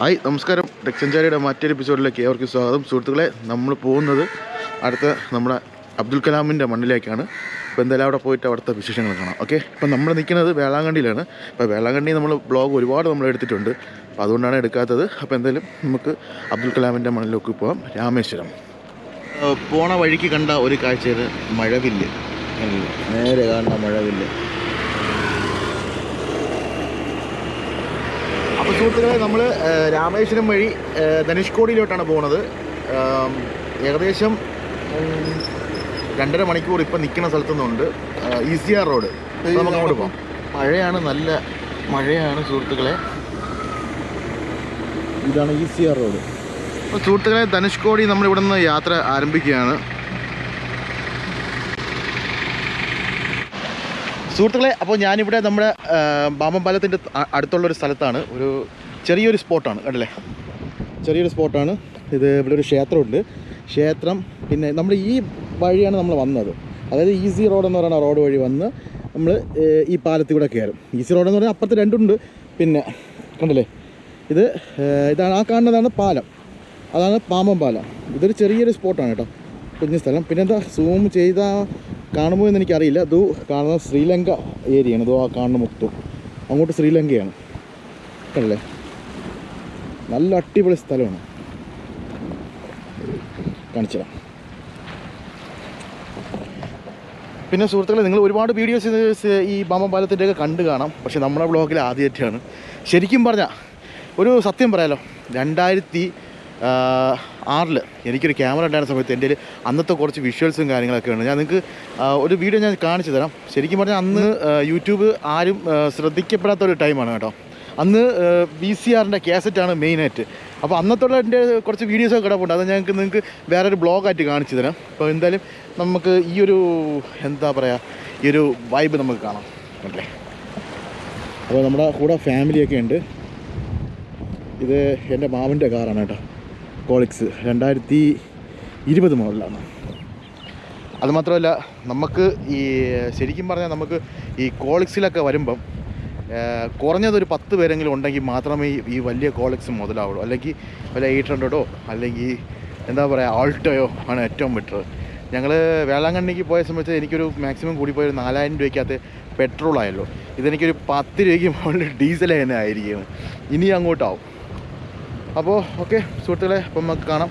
Hi നമസ്കാരം. ടെക്സഞ്ചാരിയുടെ മറ്റൊരു എപ്പിസോഡിലേക്ക് ഏവർക്കും സ്വാഗതം. സുഹൃത്തുക്കളെ, നമ്മൾ പോകുന്നത് അടുത്ത നമ്മുടെ അബ്ദുൽ കലാമിൻ്റെ മണ്ണിലേക്കാണ്. അപ്പോൾ എന്തായാലും അവിടെ പോയിട്ട് അവിടുത്തെ വിശേഷങ്ങൾ കാണാം. ഓക്കെ, ഇപ്പോൾ നമ്മൾ നിൽക്കുന്നത് വേളാങ്കണ്ണിയിലാണ്. അപ്പോൾ വേളാങ്കണ്ണി നമ്മൾ ബ്ലോഗ് ഒരുപാട് നമ്മൾ എടുത്തിട്ടുണ്ട്, അപ്പോൾ അതുകൊണ്ടാണ് എടുക്കാത്തത്. അപ്പോൾ എന്തായാലും നമുക്ക് അബ്ദുൽ കലാമിൻ്റെ മണ്ണിലേക്ക് പോകാം. രാമേശ്വരം പോണ വഴിക്ക് കണ്ട ഒരു കാഴ്ചയാണ് മഴവില്ല്. നേരെ കാണുന്ന മഴവില്ല്. അപ്പോൾ സുഹൃത്തുക്കളെ, നമ്മൾ രാമേശ്വരം വഴി ധനുഷ്കോടിയിലോട്ടാണ് പോകുന്നത്. ഏകദേശം 2.5 മണിക്കൂർ ഇപ്പം നിൽക്കുന്ന സ്ഥലത്തുനിന്നുണ്ട് ECR റോഡ്. നമുക്ക് അങ്ങോട്ട് പോകാം. മഴയാണ്, നല്ല മഴയാണ് സുഹൃത്തുക്കളെ. ഇതാണ് ECR റോഡ്. അപ്പോൾ സുഹൃത്തുക്കളെ, ധനുഷ്കോടി നമ്മളിവിടെ നിന്ന് യാത്ര ആരംഭിക്കുകയാണ്. സുഹൃത്തുക്കളെ, അപ്പോൾ ഞാനിവിടെ നമ്മുടെ പാമ്പൻ പാലത്തിൻ്റെ അടുത്തുള്ളൊരു സ്ഥലത്താണ്. ഒരു ചെറിയൊരു സ്പോട്ടാണ്, കണ്ടില്ലേ, ചെറിയൊരു സ്പോട്ടാണ് ഇത്. ഇവിടെ ഒരു ക്ഷേത്രമുണ്ട്. ക്ഷേത്രം, പിന്നെ നമ്മൾ ഈ വഴിയാണ് നമ്മൾ വന്നത്. അതായത് EC റോഡ് എന്ന് പറയുന്ന റോഡ് വഴി വന്ന് നമ്മൾ ഈ പാലത്തിൽ കൂടെ കയറും. EC റോഡ് എന്ന് പറഞ്ഞാൽ അപ്പുറത്ത് രണ്ടുണ്ട്. പിന്നെ കണ്ടില്ലേ, ഇതാണ് ആ കാണുന്നതാണ് പാലം. അതാണ് പാമ്പൻ പാലം. ഇതൊരു ചെറിയൊരു സ്പോട്ടാണ് കേട്ടോ, കുഞ്ഞു സ്ഥലം. പിന്നെന്താ സൂം ചെയ്താൽ കാണുമ്പോൾ എന്ന് എനിക്കറിയില്ല. ഇത് കാണുന്നത് ശ്രീലങ്ക ഏരിയയാണ്. ഇത് ആ കാണുന്ന മൊത്തം അങ്ങോട്ട് ശ്രീലങ്കയാണ്. കണ്ടല്ലേ, നല്ല അടിപൊളി സ്ഥലമാണ്. കാണിച്ചുതരാം. പിന്നെ സുഹൃത്തുക്കളെ, നിങ്ങൾ ഒരുപാട് വീഡിയോസ് ഈ പാമ്പൻ പാലത്തിൻ്റെയൊക്കെ കണ്ടു കാണാം. പക്ഷേ നമ്മുടെ ബ്ലോഗിൽ ആദ്യമായിട്ടാണ്. ശരിക്കും പറഞ്ഞാൽ ഒരു സത്യം പറയാലോ, 2006 എനിക്കൊരു ക്യാമറ ഉണ്ടായിരുന്ന സമയത്ത് എൻ്റെ അന്നത്തെ കുറച്ച് വിഷ്വൽസും കാര്യങ്ങളൊക്കെ ഉണ്ട്. ഞാൻ നിങ്ങൾക്ക് ഒരു വീഡിയോ ഞാൻ കാണിച്ചു തരാം. ശരിക്കും പറഞ്ഞാൽ അന്ന് യൂട്യൂബ് ആരും ശ്രദ്ധിക്കപ്പെടാത്തൊരു ടൈമാണ് കേട്ടോ. അന്ന് VCRൻ്റെ കാസറ്റാണ് മെയിനായിട്ട്. അപ്പോൾ അന്നത്തുള്ള എൻ്റെ കുറച്ച് വീഡിയോസൊക്കെ കിടപ്പുണ്ട്. അത് നിങ്ങൾക്ക് വേറൊരു ബ്ലോഗായിട്ട് കാണിച്ചു തരാം. അപ്പോൾ എന്തായാലും നമുക്ക് ഈ ഒരു എന്താ പറയുക, ഈ ഒരു വൈബ് നമുക്ക് കാണാം അല്ലേ. അപ്പോൾ നമ്മുടെ കൂടെ ഫാമിലിയൊക്കെ ഉണ്ട്. ഇത് എൻ്റെ മാമൻ്റെ കാറാണ് കേട്ടോ, കോളിക്സ് 2020 മോഡലാണ്. അതുമാത്രമല്ല, നമുക്ക് ഈ ശരിക്കും പറഞ്ഞാൽ നമുക്ക് ഈ കോളിക്സിലൊക്കെ വരുമ്പം കുറഞ്ഞതൊരു 10 പേരെങ്കിലും ഉണ്ടെങ്കിൽ മാത്രമേ ഈ വലിയ കോളിക്സ് മുതലാവുള്ളൂ. അല്ലെങ്കിൽ വല്ല 800 അല്ലെങ്കിൽ എന്താ പറയുക ആൾട്ടോയോ ആണ് ഏറ്റവും ബെറ്റർ. ഞങ്ങൾ വേളാങ്കണ്ണിക്ക് പോയ സമയത്ത് എനിക്കൊരു മാക്സിമം കൂടിപ്പോയ 4000 രൂപയ്ക്കകത്ത് പെട്രോളായല്ലോ. ഇതെനിക്കൊരു 10 രൂപയ്ക്ക് മുകളിൽ ഡീസൽ തന്നെ ആയിരിക്കും. ഇനി അങ്ങോട്ടാവും. അപ്പോൾ ഓക്കെ സുഹൃത്തുക്കളെ, അപ്പം നമുക്ക് കാണാം.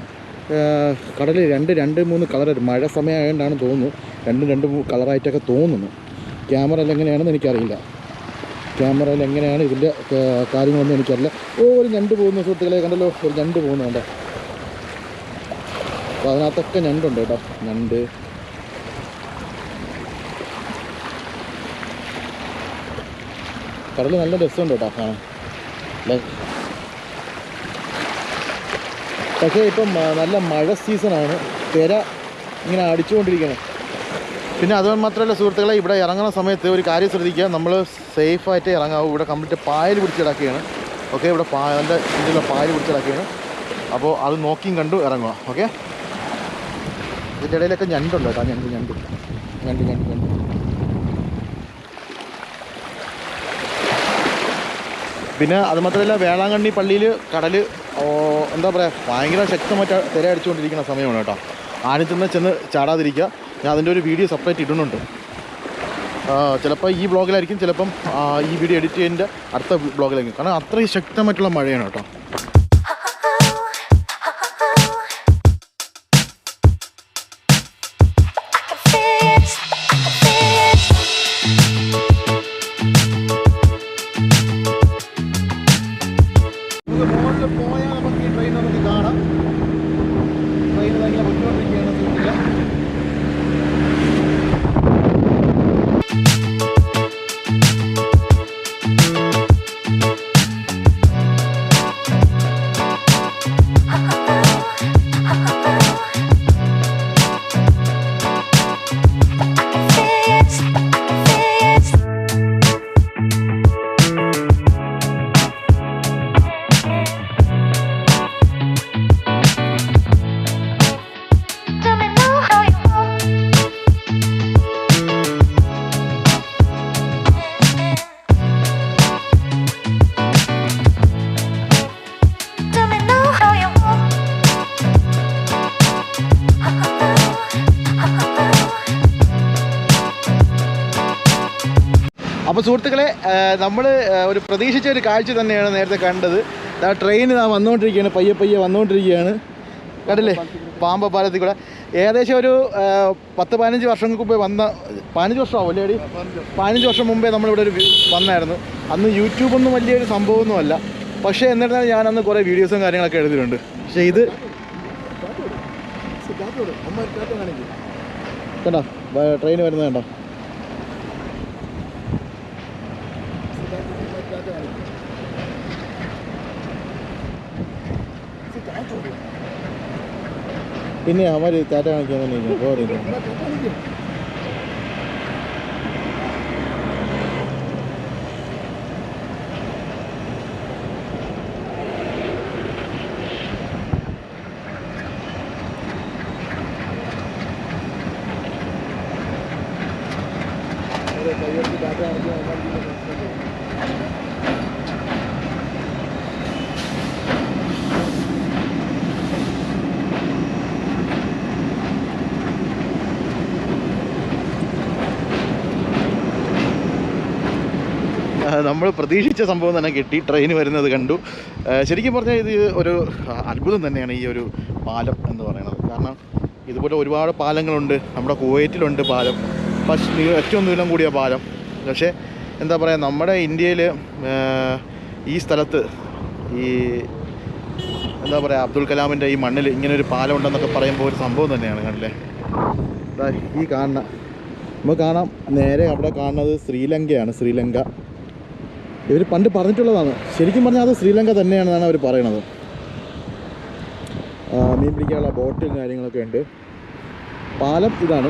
കടൽ 2-3 കളർ, മഴ സമയമായതുകൊണ്ടാണ് തോന്നുന്നു 2-3 കളറായിട്ടൊക്കെ തോന്നുന്നു. ക്യാമറയിൽ എങ്ങനെയാണെന്ന് എനിക്കറിയില്ല. ക്യാമറയിൽ എങ്ങനെയാണ് ഇതിൻ്റെ കാര്യങ്ങളൊന്നും എനിക്കറിയില്ല. ഒരു ഞണ്ട് പോകുന്നു സുഹൃത്തുക്കളെ, കണ്ടല്ലോ, ഒരു ഞണ്ട് പോകുന്നുണ്ട്. അപ്പോൾ അതിനകത്തൊക്കെ ഞണ്ടുണ്ട് കേട്ടോ, ഞണ്ട്. കടൽ നല്ല രസമുണ്ട് കേട്ടോ കാണാൻ. പക്ഷേ ഇപ്പം നല്ല മഴ സീസണാണ്, തിര ഇങ്ങനെ അടിച്ചുകൊണ്ടിരിക്കണം. പിന്നെ അത് മാത്രമല്ല സുഹൃത്തുക്കളെ, ഇവിടെ ഇറങ്ങുന്ന സമയത്ത് ഒരു കാര്യം ശ്രദ്ധിക്കുക, നമ്മൾ സേഫായിട്ട് ഇറങ്ങാവും. ഇവിടെ കംപ്ലീറ്റ് പായൽ പിടിച്ചിടക്കുകയാണ്. ഓക്കെ, ഇവിടെ അതിൻ്റെ ഇതിലുള്ള പായൽ പിടിച്ചിടക്കുകയാണ്. അപ്പോൾ അത് നോക്കിയും കണ്ടു ഇറങ്ങുക. ഓക്കെ, ഇതിൻ്റെ ഇടയിലൊക്കെ ഞണ്ടുണ്ട് കേട്ടോ, ഞണ്ട്. പിന്നെ അത് മാത്രമല്ല, വേളാങ്കണ്ണി പള്ളിയിൽ കടൽ എന്താ പറയുക, ഭയങ്കര ശക്തമായിട്ട് തിര അടിച്ചുകൊണ്ടിരിക്കുന്ന സമയമാണ് കേട്ടോ. ആരും ചെന്ന് ചാടാതിരിക്കുക. ഞാൻ അതിൻ്റെ ഒരു വീഡിയോ സെപ്പറേറ്റ് ഇടുന്നുണ്ട്. ചിലപ്പോൾ ഈ ബ്ലോഗിലായിരിക്കും, ചിലപ്പം ഈ വീഡിയോ എഡിറ്റ് ചെയ്യുന്നതിൻ്റെ അടുത്ത ബ്ലോഗിലായിരിക്കും. കാരണം അത്രയും ശക്തമായിട്ടുള്ള മഴയാണ് കേട്ടോ. പോയാൽ നമുക്ക് ഈ ട്രെയിൻ നമുക്ക് കാണാം. ട്രെയിൻ ഭയങ്കര ബുദ്ധിമുട്ടിരിക്കുകയാണ് സുഹൃത്തുക്കളെ. അപ്പോൾ സുഹൃത്തുക്കളെ, നമ്മൾ ഒരു പ്രതീക്ഷിച്ച ഒരു കാഴ്ച തന്നെയാണ് നേരത്തെ കണ്ടത്. ട്രെയിൻ വന്നുകൊണ്ടിരിക്കുകയാണ്, പയ്യെ പയ്യെ വന്നുകൊണ്ടിരിക്കുകയാണ്. കണ്ടില്ലേ പാമ്പ പാലത്തിൽ കൂടെ. ഏകദേശം ഒരു 10-15 വർഷങ്ങൾക്ക് മുമ്പേ വന്ന, 15 വർഷമാവും അല്ലേ അടി? 15 വർഷം മുമ്പേ നമ്മളിവിടെ ഒരു വന്നായിരുന്നു. അന്ന് യൂട്യൂബൊന്നും വലിയൊരു സംഭവമൊന്നുമല്ല. പക്ഷേ എന്നിരുന്നാലും ഞാനന്ന് കുറേ വീഡിയോസും കാര്യങ്ങളൊക്കെ എഴുതിയിട്ടുണ്ട്. പക്ഷേ ഇത് കണ്ടോ ട്രെയിൻ വരുന്നത് കണ്ടോ? പിന്നെ അവന്മാർ ടാറ്റ കാണിക്കാൻ തന്നെ പോരുന്നു. ടാറ്റ കാണിക്കാൻ നമ്മൾ പ്രതീക്ഷിച്ച സംഭവം തന്നെ കിട്ടി. ട്രെയിൻ വരുന്നത് കണ്ടു. ശരിക്കും പറഞ്ഞാൽ ഇത് ഒരു അത്ഭുതം തന്നെയാണ് ഈ ഒരു പാലം എന്ന് പറയുന്നത്. കാരണം ഇതുപോലെ ഒരുപാട് പാലങ്ങളുണ്ട്. നമ്മുടെ കുവൈറ്റിലുണ്ട് പാലം, പക്ഷേ ഏറ്റവും നീളം കൂടിയ പാലം. പക്ഷേ എന്താ പറയുക, നമ്മുടെ ഇന്ത്യയിൽ ഈ സ്ഥലത്ത് ഈ എന്താ പറയുക അബ്ദുൽ കലാമിൻ്റെ ഈ മണ്ണിൽ ഇങ്ങനൊരു പാലം ഉണ്ടെന്നൊക്കെ പറയുമ്പോൾ ഒരു സംഭവം തന്നെയാണ്. കണ്ടില്ലേ ഈ നമുക്ക് കാണാം. നേരെ അവിടെ കാണുന്നത് ശ്രീലങ്കയാണ്. ശ്രീലങ്ക ഇവർ പണ്ട് പറഞ്ഞിട്ടുള്ളതാണ്. ശരിക്കും പറഞ്ഞാൽ അത് ശ്രീലങ്ക തന്നെയാണെന്നാണ് അവർ പറയണത്. മീൻ പിടിക്കാനുള്ള ബോട്ടും കാര്യങ്ങളൊക്കെ ഉണ്ട്. പാലം ഇതാണ്.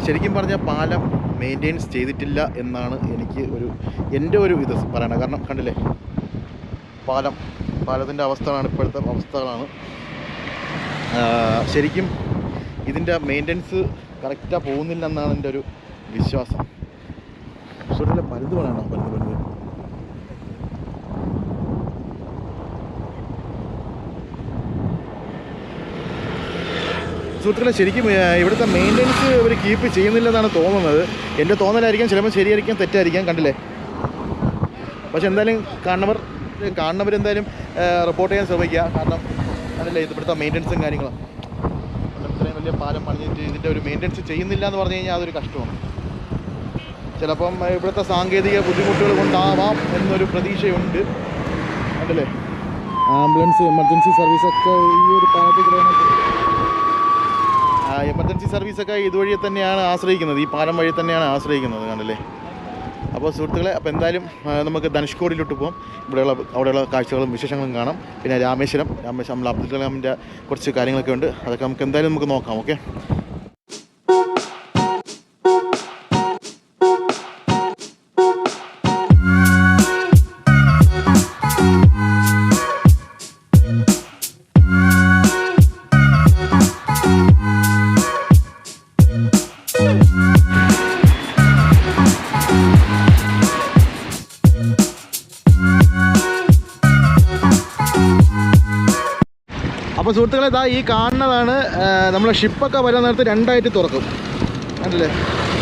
ശരിക്കും പറഞ്ഞാൽ പാലം മെയിൻറ്റെയിൻസ് ചെയ്തിട്ടില്ല എന്നാണ് എൻ്റെ ഒരു ഇത് പറയണത്. കാരണം കണ്ടില്ലേ പാലത്തിൻ്റെ അവസ്ഥകളാണ് ഇപ്പോഴത്തെ അവസ്ഥകളാണ്. ശരിക്കും ഇതിൻ്റെ മെയിൻ്റെനൻസ് കറക്റ്റാണ് പോകുന്നില്ല എന്നാണ് എൻ്റെ ഒരു വിശ്വാസം. സുഹൃത്തുക്കളെ പരുത് വേണോ? പരുത് സുഹൃത്തുക്കളെ, ശരിക്കും ഇവിടുത്തെ മെയിൻ്റെനൻസ് ഇവർ കീപ്പ് ചെയ്യുന്നില്ലെന്നാണ് തോന്നുന്നത്. എൻ്റെ തോന്നലായിരിക്കാം, ചിലപ്പോൾ ശരിയായിരിക്കാം, തെറ്റായിരിക്കാം. കണ്ടില്ലേ? പക്ഷെ എന്തായാലും കാണുന്നവരെന്തായാലും റിപ്പോർട്ട് ചെയ്യാൻ ശ്രമിക്കുക. കാരണം അതല്ലേ ഇവിടുത്തെ മെയിൻ്റെനൻസും കാര്യങ്ങളും. ഇത്രയും വലിയ പാലം പണിഞ്ഞിട്ട് ഇതിൻ്റെ ഒരു മെയിൻ്റെനൻസ് ചെയ്യുന്നില്ല എന്ന് പറഞ്ഞു കഴിഞ്ഞാൽ അതൊരു കഷ്ടമാണ്. ചിലപ്പം ഇവിടുത്തെ സാങ്കേതിക ബുദ്ധിമുട്ടുകൾ കൊണ്ടാവാം എന്നൊരു പ്രതീക്ഷയുണ്ട്. കണ്ടില്ലേ ആംബുലൻസ്, എമർജൻസി സർവീസൊക്കെ ഈ ഒരു പാലത്തിൽ എമർജൻസി സർവീസൊക്കെ ഇതുവഴി തന്നെയാണ് ആശ്രയിക്കുന്നത്. ഈ പാലം വഴി തന്നെയാണ് ആശ്രയിക്കുന്നത്. കണ്ടില്ലേ? അപ്പോൾ സുഹൃത്തുക്കളെ, അപ്പോൾ എന്തായാലും നമുക്ക് ധനുഷ്കോടിയിലോട്ട് പോകാം. അവിടെയുള്ള കാഴ്ചകളും വിശേഷങ്ങളും കാണാം. പിന്നെ രാമേശ്വരം നമ്മൾ അബ്ദുൽ കലാമിൻ്റെ കുറച്ച് കാര്യങ്ങളൊക്കെ ഉണ്ട്. അതൊക്കെ നമുക്ക് എന്തായാലും നമുക്ക് നോക്കാം. ഓക്കെ. അപ്പോൾ സുഹൃത്തുക്കളെ, ഈ കാണുന്നതാണ് നമ്മളെ ഷിപ്പൊക്കെ വരുന്ന നേരത്ത് രണ്ടായിട്ട് തുറക്കും. കണ്ടില്ലേ?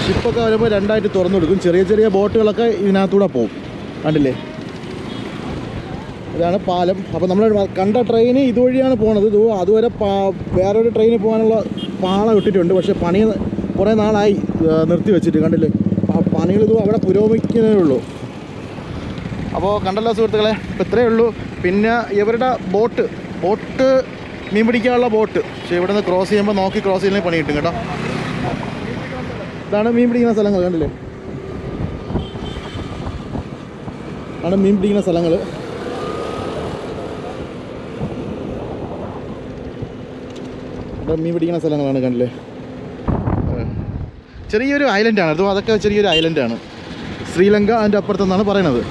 ഷിപ്പൊക്കെ വരുമ്പോൾ രണ്ടായിട്ട് തുറന്നു കൊടുക്കും. ചെറിയ ചെറിയ ബോട്ടുകളൊക്കെ ഇതിനകത്തൂടെ പോകും. കണ്ടില്ലേ? ഇതാണ് പാലം. അപ്പോൾ നമ്മൾ കണ്ട ട്രെയിൻ ഇതുവഴിയാണ് പോണത്. അതുവരെ വേറൊരു ട്രെയിനിൽ പോകാനുള്ള പാളം ഇട്ടിട്ടുണ്ട്. പക്ഷേ പണി കുറേ നാളായി നിർത്തി വെച്ചിട്ട്. കണ്ടില്ലേ? പണികൾ അവിടെ പുരോഗമിക്കുന്നതേ ഉള്ളൂ. അപ്പോൾ കണ്ടല്ലോ സുഹൃത്തുക്കളെ, ഇപ്പോൾ ഇത്രയേ ഉള്ളൂ. പിന്നെ ഇവരുടെ ബോട്ട് മീൻ പിടിക്കാനുള്ള ബോട്ട്. പക്ഷേ ഇവിടെ നിന്ന് ക്രോസ് ചെയ്യുമ്പോൾ നോക്കി ക്രോസ് ചെയ്യുന്നതിന് പണി കിട്ടും കേട്ടോ. ഇതാണ് മീൻ പിടിക്കുന്ന സ്ഥലങ്ങൾ. കണ്ടില്ലേ? ആണ് മീൻ പിടിക്കുന്ന സ്ഥലങ്ങൾ. ഇവിടെ മീൻ പിടിക്കുന്ന സ്ഥലങ്ങളാണ്. കണ്ടില്ലേ? ചെറിയൊരു ഐലൻഡാണ് അത്. അതൊക്കെ ചെറിയൊരു ഐലൻഡാണ്. ശ്രീലങ്ക അതിൻ്റെ അപ്പുറത്തെന്നാണ് പറയണത്.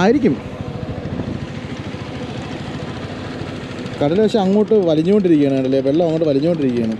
ആയിരിക്കും. കടൽ പക്ഷേ അങ്ങോട്ട് വലിഞ്ഞുകൊണ്ടിരിക്കുകയാണ്. കണ്ടല്ലേ? വെള്ളം അങ്ങോട്ട് വലിഞ്ഞുകൊണ്ടിരിക്കുകയാണ്.